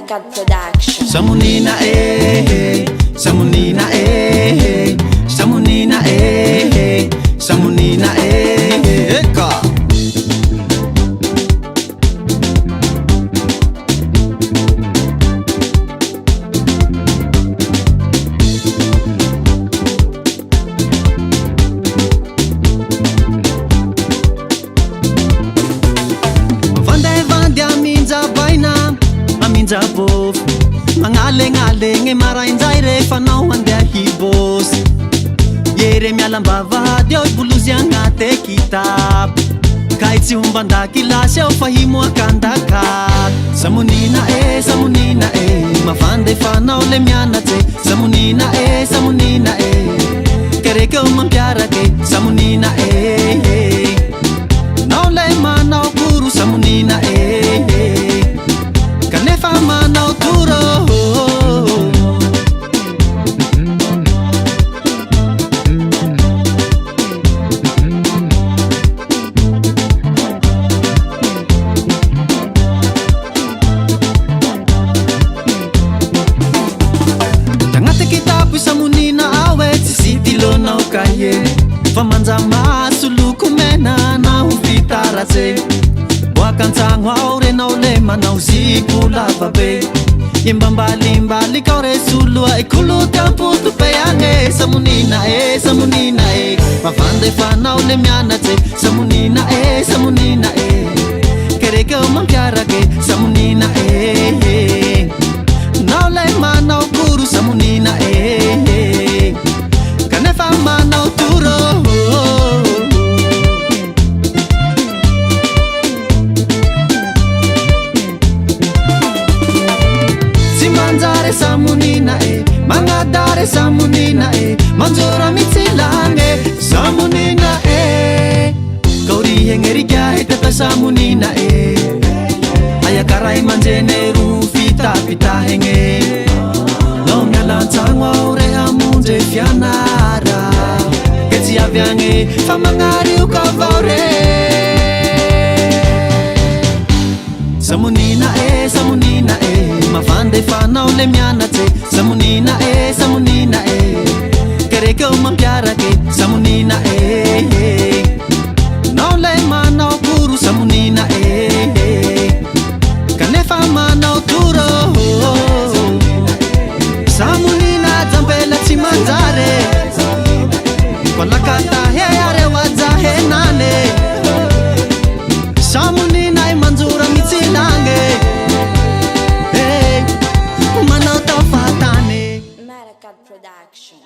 Maracad Production. Samunina Samunina Samunina Samunina Eka. Minjabov mangaleng-aleng marainjay rehefa anao handeha hibos yere mialambava dy ao bolozy agnaty kitapo kay tsy homban-dakilasy ao fa himoakan-dakat samonina mavanda efa anao le mianatsy samonina kereke eo mampiarake samonina nao le manao koro samonina kanefa manao toro tagnaty kitapo samonina awe tsisy tilonao kaye fa manja maso loko mena na ho fitaratse boakan-tsagno ao renao le manao ziko lavabe imbambalimbaly kao re soloa ekoloty ampoto-pe agny samonina mavanda efa anao le mianatsy samonina kereke eo mampiarake samonina nao le manao koro samonina kanefa manao toro manjare samonina mangadare samonina manjora mitsilange samonina kauri hengerika etata samonina ayakaray manjeneru fitapita henge no mialantsagno ao re hamonjy fianara ketsy avy agny fa magnareo kavao re samonina mavanda efa anao le mianatsy samonina kereke eo mampiarake samonina nao le manao koro samonina kanefa manao toro samonina jampela tsy manjare kolakatahe areo ajahenane samonina manjora mitsilange Maracad Production.